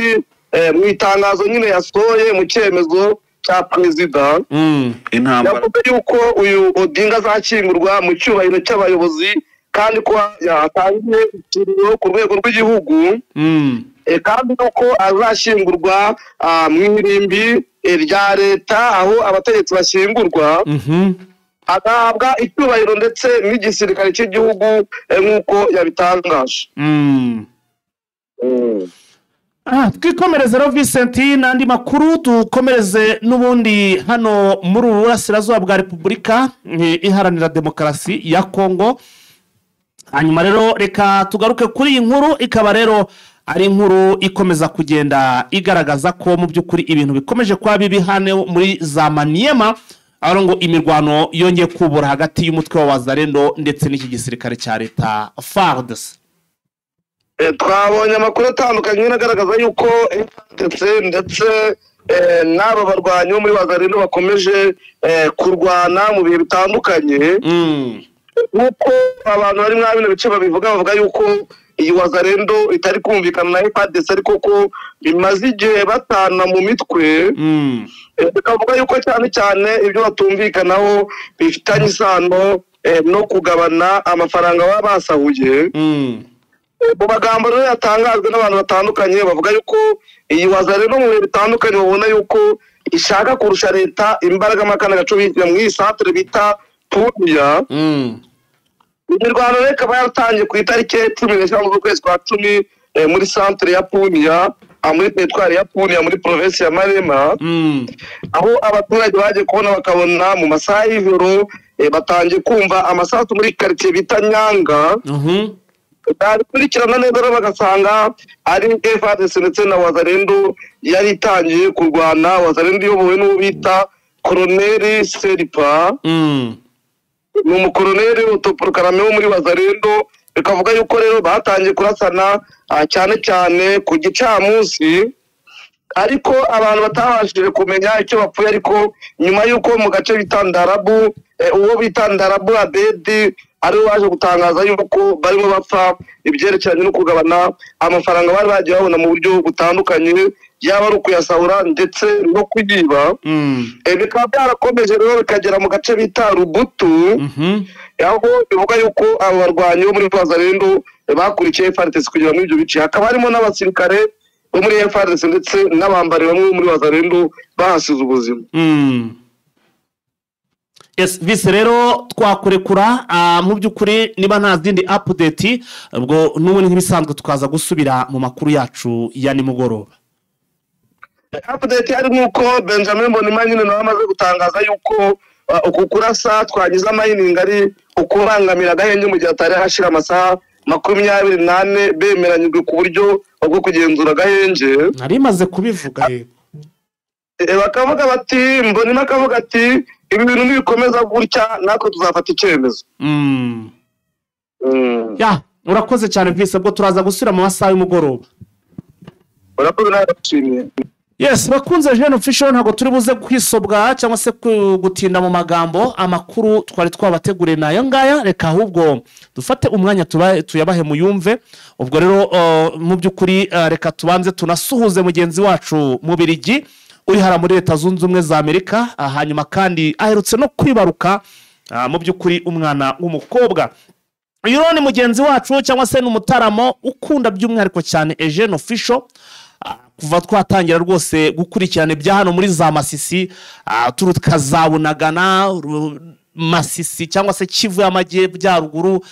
mu itangazo nyine yasohoye mu cyemezo cya perezida yavuze yuko uyu Odinga azakingurwa mu cyubahiro cy'abayobozi kandi ko yatangiye ikiriyo ku rwego rw'igihugu kandi nuko azashyingurwa mu irimbi rya leta aho abategetsi bashyingurwa agahabwa icyubahiro ndetse n'igisirikare cy'igihugu nk'uko yabitangaje. twikomereze rero Vincent n'andi makuru dukomereze n'ubundi hano muri ubu burasirazuba bwa Repubulika Iharanira Demokarasi ya Kongo. Hanyuma rero reka tugaruke kuri iyi nkuru, ikaba rero ari inkuru ikomeza kugenda igaragaza ko mu by'ukuri ibintu bikomeje kuba bibi hano muri za Maniema, aho ngo imirwano yongeye kubura hagati y'umutwe wa Wazalendo ndetse n'iki gisirikare cya leta FARDC. Twabonye amakuru atandukanye agaragaza yuko ndetse n'aba barwanyi bo muri Wazalendo bakomeje kurwana mu bihe bitandukanye nk'uko abantu bari muri bino bice bavuga yuko iyi Wazalendo itari kumvikana na FARDC ariko ko bimaze igihe batana mu mitwe. Bikavuga yuko cyane cyane ibyo batumvikanaho bifitanye isano no kugabana amafaranga baba basahuye. Mu magambo rero yatangajwe n'abantu batandukanye bavuga yuko iyi Wazalendo mu bihe bitandukanye babona yuko ishaka kurusha leta imbaraga makana gaco bigira mu isantere bita Punia. Imirwano rero ikaba yaratangiye ku itariki 15 z'ukwezi kwa 10 muri santere ya Punia, muri teritwari ya Punia muri province ya Maniema, aho abaturage baje kubona bakabona mu masaha y'ijoro batangiye kumva amasasu muri quartier bita Nyanga. Bakurikirana neza bagasanga ari FARDC ndetse na Wazalendo yari itangiye kurwana. Wazalendo iyobowe n'uwo bita Colonel Seripa, ni umukoloneli utoprokarame wo muri Wazalendo. Bikavuga yuko rero batangiye kurasana cyane cyane ku gicamunsi, ariko abantu batabashije kumenya icyo bapfuye. Ariko nyuma yuko mu gace bita Ndarabu, uwo bita Ndarabu Abedi ari waje gutangaza yuko barimo bapfa ibyerekeranye no kugabana amafaranga bari bagiye babona mu buryo butandukanye, yaba ari ukuyasahura ndetse no kuyiba. Bikaba byarakomeje rero bikagera mu gace bita Rubutu, aho bivuga yuko abo barwanyi bo muri Wazalendo bakurikiye FARDC kugira muri ibyo bice. Hakaba harimo n'abasirikare bo muri FARDC ndetse n'abambari bamwe muri Wazalendo bahasize ubuzima. Yes, vise rero twakurekura mu by'ukuri niba nta zindi update ubwo n'ubu nk'ibisanzwe tukaza gusubira mu makuru yacu ya nimugoroba. Update ari nuko Benjamin Mbonimpa nyine nawe amaze gutangaza yuko uku kurasa twagize amayininga ari ukubangamira agahenge mu gihe atari hashira amasaha 28 bemeranyijwe ku buryo bwo kugenzura agahenge. Nari maze kubivuga bakavuga bati Mbonimpa akavuga ati ibi bintu nibikomeza gutya natwe tuzafata icyemezo. Ya urakoze cyane vise bwo turaza gusubira mu masaha y'umugoroba. Urakoze nawe ndashimiye. Yes, bakunze Jeune Official ntago turi buze kwisobwa cyangwa se gutinda mu magambo. Amakuru twari twabategure nayo ngaya, reka ahubwo dufate umwanya tuyabahe muyumve. Ubwo rero mu by'ukuri reka tubanze tunasuhuze mugenzi wacu mu Birigi uri hara muri Leta Zunze Ubumwe za Amerika, hanyuma kandi aherutse no kwibaruka mu by'ukuri umwana w'umukobwa. Uyu ni mugenzi wacu cyangwa se n'umutaramo ukunda by'umwihariko cyane Jeune Official. Kuva twatangira rwose gukurikirana ibya hano muri za Masisi, turukazabunagana Masisi cyangwa se Kivu y'Amajyaruguru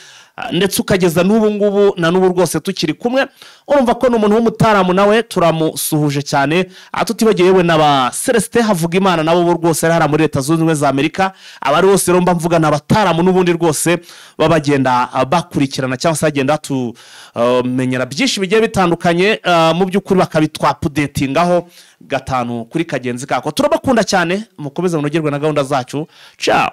ndetse ukageza n'ubu ngubu na n'ubu rwose tukiri kumwe. Urumva ko n'umuntu w'umutaramu nawe turamusuhuje cyane, atutibagiye yewe n'aba Celestin Havugimana nabo rwose ari muri Leta Zunze Ubumwe za Amerika. Abari bose rero mba mvuga n'abataramu n'ubundi rwose babagenda bakurikirana cyangwa se bagenda tumenyera byinshi bigiye bitandukanye, mu by'ukuri bakabitwa updatingaho gatanu kuri kagenzi kako. Turabakunda cyane, mukomeze munogerwe na gahunda zacu. Ciao.